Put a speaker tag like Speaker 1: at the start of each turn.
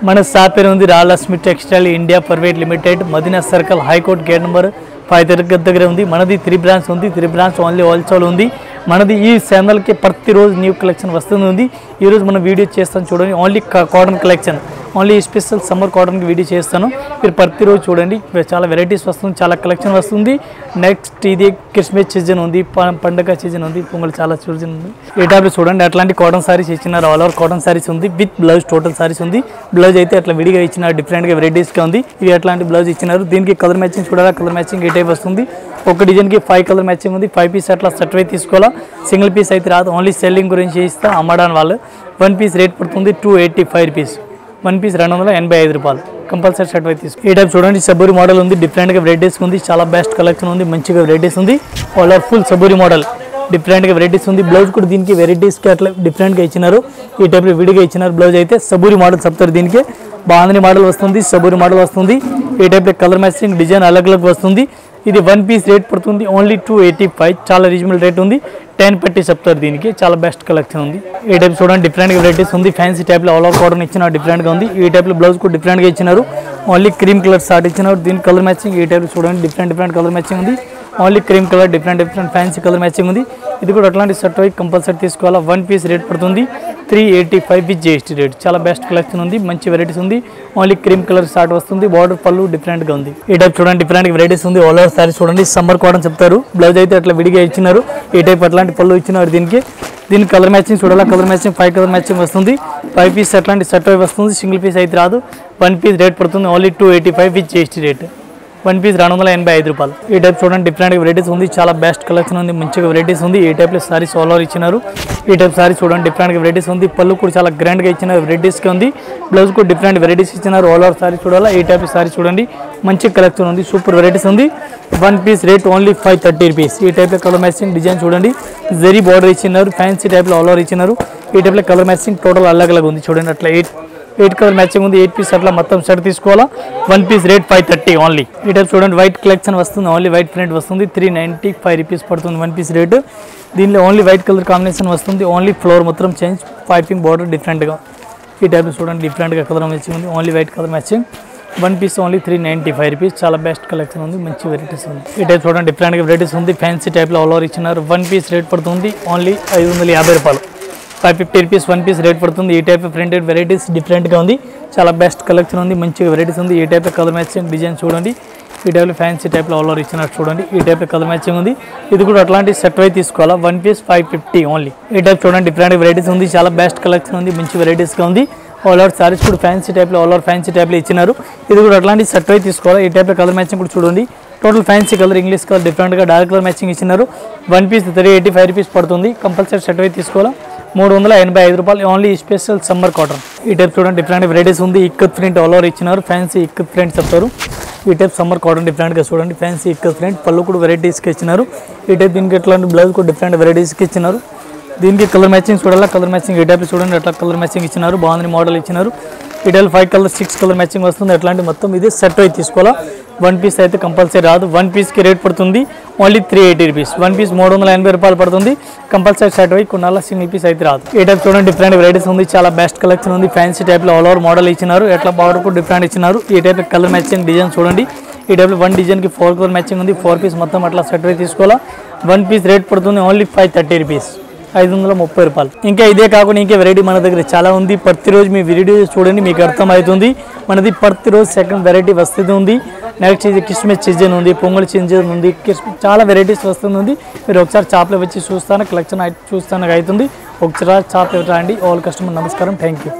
Speaker 1: మన షాప్ పేరు ఉంది Rajalakshmi textile India private limited, Madina circle, high court gate number 5 దగ్గర ఉంది. మనది 3 బ్రాంచ్ ఉంది. 3 బ్రాంచ్ ఓన్లీ హోల్సేల్ ఉంది. మనది ఈ ఛానల్కి ప్రతిరోజు న్యూ కలెక్షన్ వస్తుంది. ఈరోజు మనం వీడియో చేస్తాను చూడండి. Only cotton collection, only special summer కాటన్కి వీడియో చేస్తాను. మీరు ప్రతిరోజు చూడండి, చాలా వెరైటీస్ వస్తుంది, చాలా కలెక్షన్ వస్తుంది. నెక్స్ట్ ఇది క్రిస్మస్ సీజన్ ఉంది, పండగ సీజన్ ఉంది, పొంగల్ చాలా సీజన్ ఉంది. ఈ టైప్లో చూడండి అట్లాంటి కాటన్ సారీస్ ఇచ్చినారు. ఆల్ ఓవర్ కాటన్ సారీస్ ఉంది విత్ బ్లౌజ్, టోటల్ సారీస్ ఉంది. బ్లౌజ్ అయితే అట్లా విడిగా ఇచ్చినారు, డిఫరెంట్గా వెరైటీస్గా ఉంది. ఇవి అట్లాంటి బ్లౌజ్ ఇచ్చినారు. దీనికి కలర్ మ్యాచింగ్ చూడాలా, కలర్ మ్యాచింగ్ ఏ టైప్ వస్తుంది. ఒక డిజైన్కి 5 కలర్ మ్యాచింగ్ ఉంది. 5 పీస్ అట్లా సెట్ అయి తీసుకోవాలా, సింగిల్ పీస్ అయితే రాదు. ఓన్లీ సెల్లింగ్ గురించి ఇస్తా అమ్మడానికి వాళ్ళు. 1 పీస్ రేట్ పడుతుంది 285 రూపీస్. 1 పీస్ 285 రూపాయలు. కంపల్సరీ సెట్ అయితే తీసుకో. ఈ టైప్ చూడండి సబూరి మోడల్ ఉంది, డిఫరెంట్గా వెరైటీస్ ఉంది, చాలా బెస్ట్ కలెక్షన్ ఉంది, మంచిగా వెరైటీస్ ఉంది. ఆల్ ఆర్ ఫుల్ సబూరి మోడల్, డిఫరెంట్గా వెరైటీస్ ఉంది. బ్లౌజ్ కూడా దీనికి వెరైటీస్కి అట్లా డిఫరెంట్గా ఇచ్చినారు. ఈ టైప్లో విడిగా ఇచ్చినారు. బ్లౌజ్ అయితే సబూరి మోడల్ చెప్తారు. దీనికి బాందని మోడల్ వస్తుంది, సబూరి మోడల్ వస్తుంది. ఈ టైప్లో కలర్ మ్యాచింగ్ డిజైన్ అలగ్ అలగ్ వస్తుంది. ఇది 1 పీస్ రేట్ పడుతుంది ఓన్లీ 285. చాలా రీజనబుల్ రేట్ ఉంది. 10 పట్టి చెప్తారు. దీనికి చాలా బెస్ట్ కలెక్షన్ ఉంది. ఈ టైప్ చూడండి డిఫరెంట్గా వెరైటీస్ ఉంది. ఫ్యాన్సీ టైప్లో ఆల్ ఓవర్ కాటన్ ఇచ్చిన డిఫరెంట్గా ఉంది. ఈ టైప్లో బ్లౌజ్ కూడా డిఫరెంట్గా ఇచ్చినారు. ఓన్లీ క్రీమ్ కలర్ షార్ట్ ఇచ్చినారు. దీని కలర్ మ్యాచింగ్ ఈ టైప్ చూడండి డిఫరెంట్ కలర్ మ్యాచింగ్ ఉంది. Only cream colour different fancy colour matching ఉంది. ఇది కూడా అట్లాంటి సెట్ అయి కంపల్సరీ తీసుకోవాలా. 1 పీస్ రేట్ పడుతుంది 385 విత్ GST రేట్. చాలా బెస్ట్ కలెక్షన్ ఉంది, మంచి వెరైటీస్ ఉంది. ఓన్లీ క్రీమ్ కలర్ షార్ట్ వస్తుంది. బార్డర్ పళ్ళు డిఫరెంట్గా ఉంది. ఈ టైప్ చూడండి డిఫరెంట్ వెరైటీస్ ఉంది. ఆల్ ఓవర్ సారీ చూడండి సమ్మర్ కాటన్ చెప్తారు. బ్లౌజ్ అయితే అట్లా విడిగా ఇచ్చినారు. ఈ టైప్ అట్లాంటి పళ్ళు ఇచ్చినారు. దీనికి కలర్ మ్యాచింగ్ చూడాలా, కలర్ మ్యాచింగ్ 5 కలర్ మ్యాచింగ్ వస్తుంది. 5 పీస్ అట్లాంటి సెట్ అయి వస్తుంది. సింగిల్ పీస్ అయితే రాదు. 1 పీస్ రేట్ పడుతుంది only 285 with GST rate. 1 piece 285 రూపాయలు. ఈ టైప్ చూడండి డిఫరెంట్ వెరైటీస్ ఉంది, చాలా బెస్ట్ కలెక్షన్ ఉంది, మంచిగా వెరైటీస్ ఉంది. ఈ టైప్లో సారీస్ ఆల్ ఓవర్ ఇచ్చినారు. ఈ టైప్ సారీ చూడండి డిఫరెంట్ వెరైటీస్ ఉంది. పళ్ళు కూడా చాలా గ్రాండ్గా ఇచ్చిన వెరైటీస్గా ఉంది. బ్లౌజ్ కూడా డిఫరెంట్ వెరైటీస్ ఇచ్చినారు. ఆల్ ఓవర్ సారీ చూడాలా. ఈ టైప్ సారీ చూడండి మంచి కలెక్షన్ ఉంది, సూపర్ వెరైటీస్ ఉంది. 1 పీస్ రేట్ ఓన్లీ 530 రూపీస్. ఈ టైప్లో కలర్ మ్యాచింగ్ డిజైన్ చూడండి, జరీ బార్డర్ ఇచ్చినారు. ఫ్యాన్సీ టైప్లో ఆల్ ఓవర్ ఇచ్చినారు. ఈ టైప్లో కలర్ మ్యాచింగ్ టోటల్ అలగ్ అలగ్ ఉంది. చూడండి అట్లా 8 కలర్ మ్యాచింగ్ ఉంది. 8 పీస్ అట్లా మొత్తం సెట్ తీసుకోవాలా. 1 పీస్ రేట్ 530 ఓన్లీ. ఈ టైప్ చూడండి వైట్ కలెక్షన్ వస్తుంది. ఓన్లీ వైట్ ప్రింట్ వస్తుంది. 395 రూపీస్ పడుతుంది 1 పీస్ రేటు. దీనిలో ఓన్లీ వైట్ కలర్ కాంబినేషన్ వస్తుంది. ఓన్లీ ఫ్లోర్ మొత్తం చేంజ్, పైపింగ్ బార్డర్ డిఫరెంట్గా. ఈ టైప్ చూడండి డిఫరెంట్గా కలర్ మ్యాచింగ్ ఉంది. Only white colour matching. 1 piece only 395 rupees. చాలా బెస్ట్ కలెక్షన్ ఉంది, మంచి వెరైటీస్ ఉంది. ఈ టైప్ చూడండి డిఫరెంట్గా వెరైటీస్ ఉంది. ఫ్యాన్సీ టైప్లో ఆల్ ఓవర్ ఇచ్చినారు. 1 పీస్ రేట్ పడుతుంది ఓన్లీ 550 రూపాయలు. 550 రూపీస్ 1 పీస్ రేట్ పడుతుంది. ఈ టైప్ ప్రింటెడ్ వెరైటీస్ డిఫరెంట్గా ఉంది, చాలా బెస్ట్ కలెక్షన్ ఉంది, మంచిగా వెరైటీస్ ఉంది. ఈ టైప్ కలర్ మ్యాచింగ్ డిజైన్ చూడండి. ఈ టైప్లో ఫ్యాన్సీ టైప్లో ఆల్ ఓవర్ ఇచ్చినట్టు చూడండి. ఈ టైప్ కలర్ మ్యాచింగ్ ఉంది. ఇది కూడా అట్లాంటి సెట్ అయి తీసుకోవాలా. 1 పీస్ 550 ఓన్లీ. ఈ టైప్ చూడండి డిఫరెంట్ వెరైటీస్ ఉంది, చాలా బెస్ట్ కలెక్షన్ ఉంది, మంచి వెరైటీస్గా ఉంది. ఆల్ ఓవర్ సారీస్ కూడా ఫ్యాన్సీ టైప్లో ఆల్ ఓవర్ ఫ్యాన్సీ టైప్లో ఇచ్చినారు. ఇది కూడా అట్లాంటి సెట్ అయి తీసుకోవాలా. ఈ టైప్లో కలర్ మ్యాచింగ్ కూడా చూడండి. Total fancy colour, English colour డిఫరెంట్గా డార్క్ కలర్ మ్యాచింగ్ ఇచ్చినారు. 1 పీస్ 385 రూపీస్ పడుతుంది. కంపల్సరీ సెట్ అయి తీసుకోవాలా. 385 రూపాయలు ఓన్లీ స్పెషల్ సమ్మర్ కాటన్. ఈ టైప్ చూడండి డిఫరెంట్ వెరైటీస్ ఉంది. ఇక్కత్ ప్రింట్ ఆల్ ఓవర్ ఇచ్చినారు. ఫ్యాన్సీ ఇక్కత్ ప్రింట్ చెప్తారు. ఈ టైప్ సమ్మర్ కాటన్ డిఫరెంట్గా చూడండి. ఫ్యాన్సీ ఇక్కత్ ప్రింట్ పళ్ళు కూడా వెరైటీస్కి ఇచ్చినారు. ఈ టైప్ దీనికి ఎట్లాంటి బ్లౌజ్ కూడా డిఫరెంట్ వెరైటీస్కి ఇచ్చినారు. దీనికి కలర్ మ్యాచింగ్ చూడాలా, కలర్ మ్యాచింగ్ ఈ టైప్ చూడండి అట్లా కలర్ మ్యాచింగ్ ఇచ్చినారు. బాగుంది మోడల్ ఇచ్చినారు. ఈ టైప్ 5 కలర్ 6 కలర్ మ్యాచింగ్ వస్తుంది. అట్లాంటి మొత్తం ఇది సెట్ అయి తీసుకోవాలా. 1 పీస్ అయితే కంపల్సరీ రాదు. 1 పీస్కి రేట్ పడుతుంది ఓన్లీ 380 రూపీస్. 1 పీస్ 380 రూపాయలు పడుతుంది. కంపల్సరీ సెట్ అయి కొనాలా, సింగిల్ పీస్ అయితే రాదు. ఈ టైప్ చూడండి డిఫరెంట్ వెరైటీస్ ఉంది, చాలా బెస్ట్ కలెక్షన్ ఉంది. ఫ్యాన్సీ టైప్లో ఆల్ ఓవర్ మోడల్ ఇచ్చినారు. ఎట్లా బార్డర్ కూడా డిఫరెంట్ ఇచ్చినారు. ఈ టైప్ కలర్ మ్యాచింగ్ డిజైన్ చూడండి. ఈ టైప్లో 1 డిజైన్కి 4 కలర్ మ్యాచింగ్ ఉంది. 4 పీస్ మొత్తం అట్లా సెట్ అయి తీసుకోవాలా. 1 పీస్ రేట్ పడుతుంది ఓన్లీ 530 రూపీస్, 530 రూపాయలు. ఇంకా ఇదే కాకుండా ఇంకా వెరైటీ మన దగ్గర చాలా ఉంది. ప్రతిరోజు మీ వీడియో చూడండి, మీకు అర్థం అవుతుంది. మనది ప్రతిరోజు సెకండ్ వెరైటీ వస్తుంది. నెక్స్ట్ ఇది క్రిస్మస్ సీజన్ ఉంది, పొంగల్ సీజన్ ఉంది, చాలా వెరైటీస్ వస్తుంది. మీరు ఒకసారి షాప్లో వచ్చి చూస్తాను, కలెక్షన్ చూస్తానికి అవుతుంది. ఒకసారి షాప్లో రండి. ఆల్ కస్టమర్ నమస్కారం, థ్యాంక్ యూ.